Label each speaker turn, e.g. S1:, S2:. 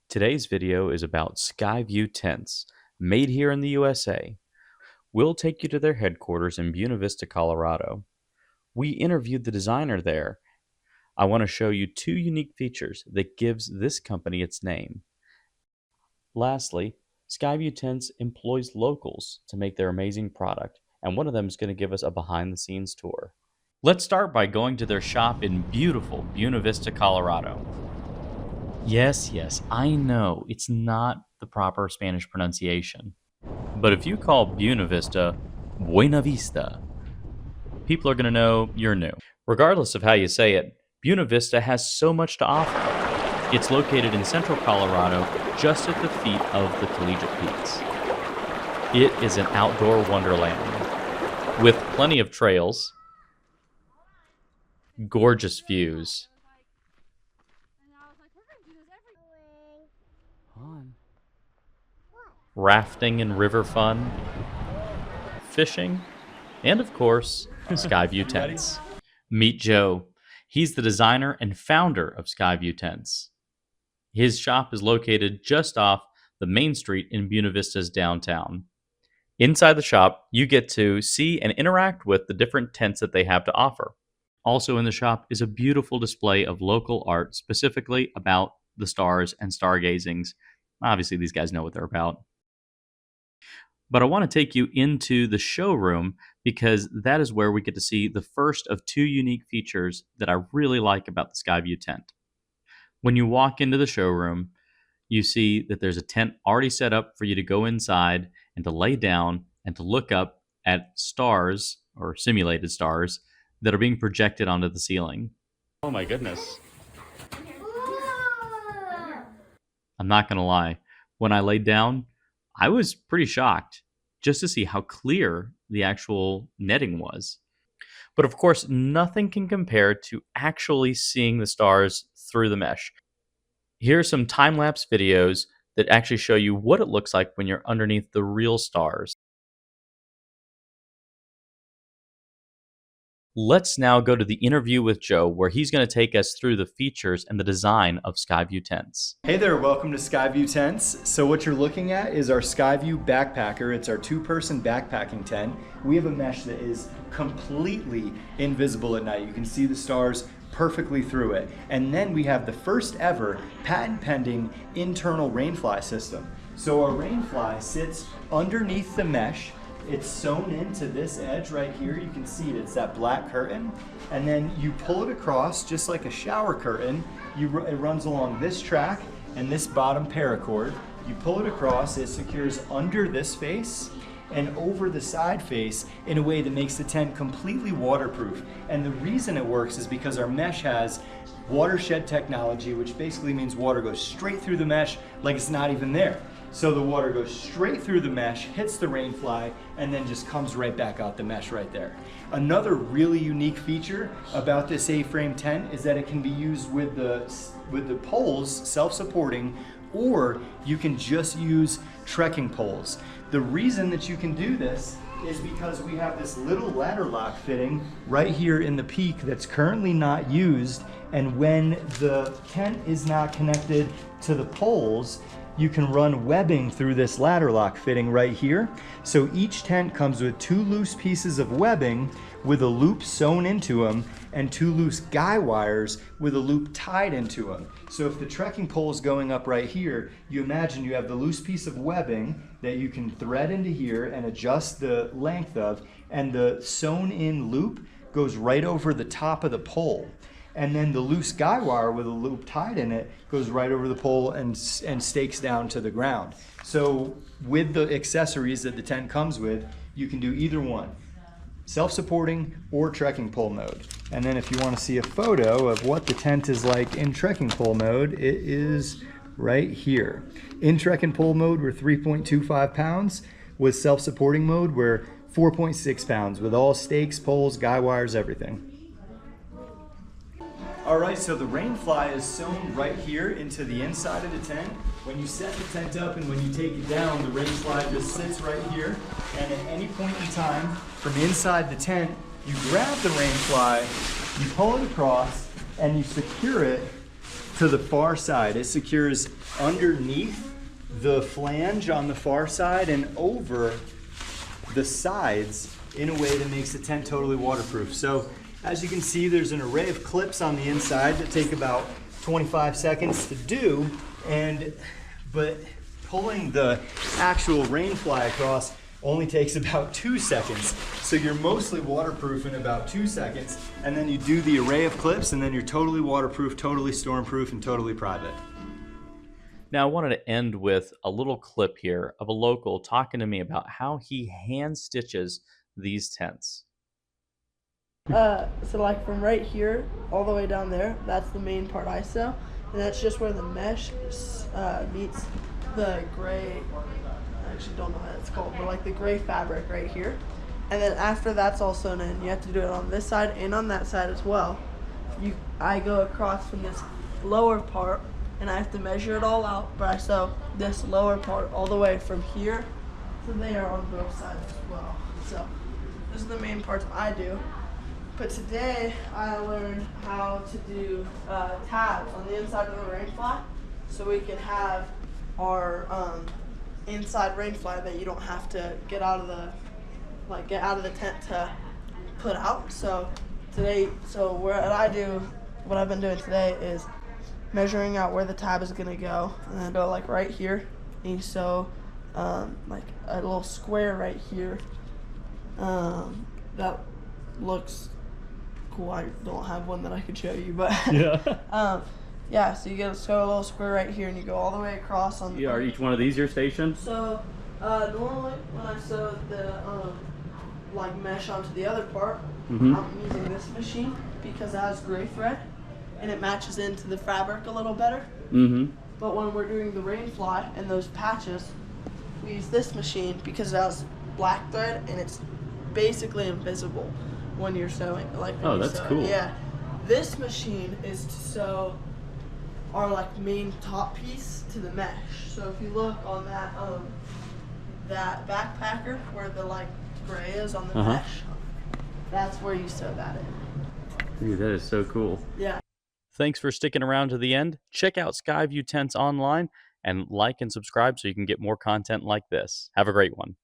S1: Today's video is about Skyview tents, made here in the USA. We'll take you to their headquarters in Buena Vista, Colorado. We interviewed the designer there. I want to show you two unique features that gives this company its name. Lastly, Skyview Tents employs locals to make their amazing product, and one of them is going to give us a behind-the-scenes tour. Let's start by going to their shop in beautiful Buena Vista, Colorado. Yes, I know it's not the proper Spanish pronunciation. But if you call Buena Vista Buena Vista, people are going to know you're new. Regardless of how you say it, Buena Vista has so much to offer. It's located in central Colorado, just at the feet of the Collegiate Peaks. It is an outdoor wonderland with plenty of trails, gorgeous views, rafting and river fun, fishing, and of course, Skyview Tents. Meet Joe. He's the designer and founder of Skyview Tents. His shop is located just off the main street in Buena Vista's downtown. Inside the shop, you get to see and interact with the different tents that they have to offer. Also in the shop is a beautiful display of local art, specifically about the stars and stargazings. Obviously, these guys know what they're about. But I want to take you into the showroom because that is where we get to see the first of two unique features that I really like about the Skyview tent. When you walk into the showroom, you see that there's a tent already set up for you to go inside and to lay down and to look up at stars, or simulated stars, that are being projected onto the ceiling. Oh my goodness. I'm not going to lie. When I laid down, I was pretty shocked just to see how clear the actual netting was. But of course, nothing can compare to actually seeing the stars through the mesh. Here are some time-lapse videos that actually show you what it looks like when you're underneath the real stars. Let's now go to the interview with Joe, where he's going to take us through the features and the design of Skyview Tents.
S2: Hey there, welcome to Skyview Tents. So what you're looking at is our Skyview Backpacker. It's our two-person backpacking tent. We have a mesh that is completely invisible at night. You can see the stars perfectly through it. And then we have the first ever patent-pending internal rainfly system. So our rainfly sits underneath the mesh. It's sewn into this edge right here. You can see it, it's that black curtain. And then you pull it across just like a shower curtain. It runs along this track and this bottom paracord. You pull it across, it secures under this face and over the side face in a way that makes the tent completely waterproof. And the reason it works is because our mesh has watershed technology, which basically means water goes straight through the mesh like it's not even there. So the water goes straight through the mesh, hits the rainfly, and then just comes right back out the mesh right there. Another really unique feature about this A-frame tent is that it can be used with the poles, self-supporting, or you can just use trekking poles. The reason that you can do this is because we have this little ladder lock fitting right here in the peak that's currently not used, and when the tent is not connected to the poles, you can run webbing through this ladder lock fitting right here. So each tent comes with two loose pieces of webbing with a loop sewn into them and two loose guy wires with a loop tied into them. So if the trekking pole is going up right here, you imagine you have the loose piece of webbing that you can thread into here and adjust the length of, and the sewn in loop goes right over the top of the pole. And then the loose guy wire with a loop tied in it goes right over the pole and stakes down to the ground. So with the accessories that the tent comes with, you can do either one, self-supporting or trekking pole mode. And then if you want to see a photo of what the tent is like in trekking pole mode, it is right here. In trekking pole mode, we're 3.25 pounds. With self-supporting mode, we're 4.6 pounds with all stakes, poles, guy wires, everything. Alright, so the rainfly is sewn right here into the inside of the tent. When you set the tent up and when you take it down, the rainfly just sits right here. And at any point in time, from inside the tent, you grab the rainfly, you pull it across, and you secure it to the far side. It secures underneath the flange on the far side and over the sides in a way that makes the tent totally waterproof. So as you can see, there's an array of clips on the inside that take about 25 seconds to do, but pulling the actual rain fly across only takes about 2 seconds. So you're mostly waterproof in about 2 seconds, and then you do the array of clips, and then you're totally waterproof, totally stormproof, and totally private.
S1: Now, I wanted to end with a little clip here of a local talking to me about how he hand stitches these tents.
S3: So like from right here all the way down there, that's the main part I sew, and that's just where the mesh meets the gray. I actually don't know what it's called, but like the gray fabric right here. And then after that's all sewn in, you have to do it on this side and on that side as well. I go across from this lower part, and I have to measure it all out, but I sew this lower part all the way from here to there on both sides as well. So this is the main parts I do. But today I learned how to do tabs on the inside of the rain fly, so we can have our inside rain fly that you don't have to get out of the tent to put out. So what I've been doing today is measuring out where the tab is gonna go, and then go like right here, and you sew like a little square right here. That looks cool. I don't have one that I could show you, but yeah. So you get sew a little square right here, and you go all the way across on.
S1: Are each one of these your station?
S3: So normally when I sew the like mesh onto the other part, I'm using this machine because it has gray thread and it matches into the fabric a little better. But when we're doing the rain fly and those patches, we use this machine because it has black thread and it's basically invisible when you're sewing.
S1: Oh, that's cool.
S3: Yeah. This machine is to sew our like main top piece to the mesh. So if you look on that backpacker where the like gray is on the mesh, that's where you sew that in.
S1: Dude, that is so cool.
S3: Yeah.
S1: Thanks for sticking around to the end. Check out Skyview Tents online and like and subscribe so you can get more content like this. Have a great one.